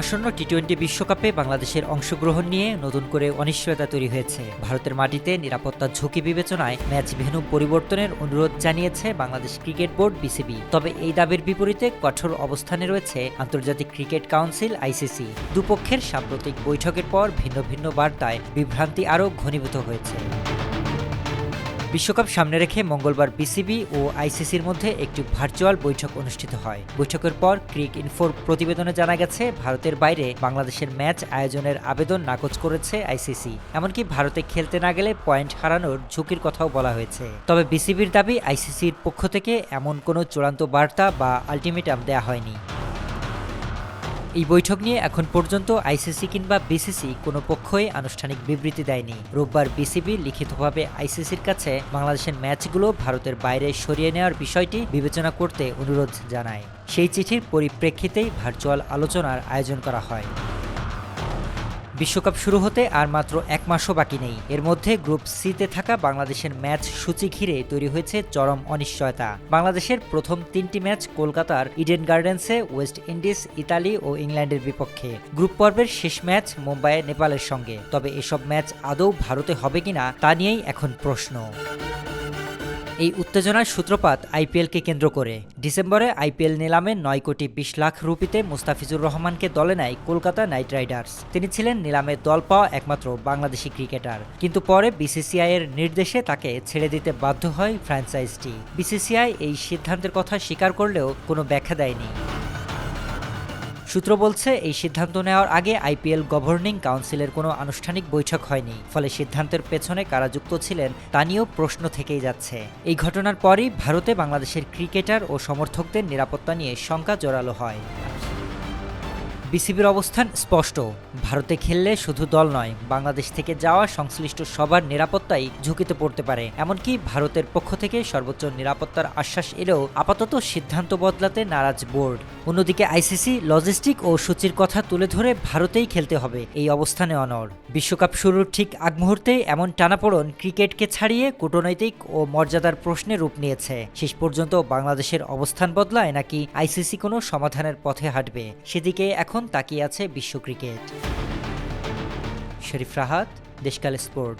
আসন্ন টি-20 বিশ্বকাপে বাংলাদেশের অংশগ্রহণ নিয়ে নতুন করে অনিশ্চয়তা তৈরি হয়েছে। ভারতের মাটিতে নিরাপত্তার ঝুঁকি বিবেচনায় ম্যাচ ভেন্যু পরিবর্তনের অনুরোধ জানিয়েছে বাংলাদেশ ক্রিকেট বোর্ড বিসিবি। তবে এই দাবির বিপরীতে কঠোর অবস্থানে রয়েছে আন্তর্জাতিক ক্রিকেট কাউন্সিল আইসিসি। দুপক্ষের সাম্প্রতিক বৈঠকের পর ভিন্ন ভিন্ন বার্তায় বিভ্রান্তি আরও ঘনীভূত হয়েছে। বিশ্বকাপ সামনে রেখে মঙ্গলবার বিসিবি ও আইসিসির মধ্যে একটি ভার্চুয়াল বৈঠক অনুষ্ঠিত হয়। বৈঠকের পর ক্রিক ইনফোর প্রতিবেদনে জানা গেছে, ভারতের বাইরে বাংলাদেশের ম্যাচ আয়োজনের আবেদন নাকচ করেছে আইসিসি। এমনকি ভারতে খেলতে না গেলে পয়েন্ট হারানোর ঝুঁকির কথাও বলা হয়েছে। তবে বিসিবির দাবি, আইসিসির পক্ষ থেকে এমন কোনো চূড়ান্ত বার্তা বা আলটিমেটাম দেয়া হয়নি। এই বৈঠক নিয়ে এখন পর্যন্ত আইসিসি কিংবা বিসিসি কোনো পক্ষই আনুষ্ঠানিক বিবৃতি দেয়নি। রোববার বিসিবি লিখিতভাবে আইসিসির কাছে বাংলাদেশের ম্যাচগুলো ভারতের বাইরে সরিয়ে নেওয়ার বিষয়টি বিবেচনা করতে অনুরোধ জানায়। সেই চিঠির পরিপ্রেক্ষিতেই ভার্চুয়াল আলোচনার আয়োজন করা হয়। বিশ্বকাপ শুরু হতে আর মাত্র এক মাসও বাকি নেই। এর মধ্যে গ্রুপ সিতে থাকা বাংলাদেশের ম্যাচ সূচি ঘিরে তৈরি হয়েছে চরম অনিশ্চয়তা। বাংলাদেশের প্রথম 3টি ম্যাচ কলকাতার ইডেন গার্ডেন্সে ওয়েস্ট ইন্ডিজ, ইতালি ও ইংল্যান্ডের বিপক্ষে। গ্রুপ পর্বের শেষ ম্যাচ মুম্বাইয়ে নেপালের সঙ্গে। তবে এসব ম্যাচ আদৌ ভারতে হবে কিনা তা নিয়েই এখন প্রশ্ন। এই উত্তেজনার সূত্রপাত আইপিএলকে কেন্দ্র করে। ডিসেম্বরে আইপিএল নিলামে 9,20,00,000 রুপিতে মুস্তাফিজুর রহমানকে দলে নেয় কলকাতা নাইট রাইডার্স। তিনি ছিলেন নিলামে দল পাওয়া একমাত্র বাংলাদেশি ক্রিকেটার। কিন্তু পরে বিসিসিআই এর নির্দেশে তাকে ছেড়ে দিতে বাধ্য হয় ফ্র্যাঞ্চাইজিটি। বিসিসিআই এই সিদ্ধান্তের কথা স্বীকার করলেও কোনো ব্যাখ্যা দেয়নি। সূত্র বলছে, এই সিদ্ধান্ত নেওয়ার আগে আইপিএল গভর্নিং কাউন্সিলের কোনো আনুষ্ঠানিক বৈঠক হয়নি। ফলে সিদ্ধান্তের পেছনে কারা যুক্ত ছিলেন তা নিয়েও প্রশ্ন থেকেই যাচ্ছে। এই ঘটনার পরই ভারতে বাংলাদেশের ক্রিকেটার ও সমর্থকদের নিরাপত্তা নিয়ে শঙ্কা জোরালো হয়। বিসিবির অবস্থান স্পষ্ট, ভারতে খেললে শুধু দল নয়, বাংলাদেশ থেকে যাওয়া সংশ্লিষ্ট সবার নিরাপত্তাই ঝুঁকিতে পড়তে পারে। এমনকি ভারতের পক্ষ থেকে সর্বোচ্চ নিরাপত্তার আশ্বাস এলেও আপাতত সিদ্ধান্ত বদলাতে নারাজ বোর্ড। অন্যদিকে আইসিসি লজিস্টিক ও সূচির কথা তুলে ধরে ভারতেই খেলতে হবে এই অবস্থানে অনড়। বিশ্বকাপ শুরুর ঠিক আগ মুহূর্তেই এমন টানাপোড়েন ক্রিকেটকে ছাড়িয়ে কূটনৈতিক ও মর্যাদার প্রশ্নে রূপ নিয়েছে। শেষ পর্যন্ত বাংলাদেশের অবস্থান বদলায় নাকি আইসিসি কোনো সমাধানের পথে হাঁটবে, সেদিকে এখন তাকিয়ে আছে বিশ্ব ক্রিকেট। শরীফ রাহাত, দেশকাল স্পোর্ট।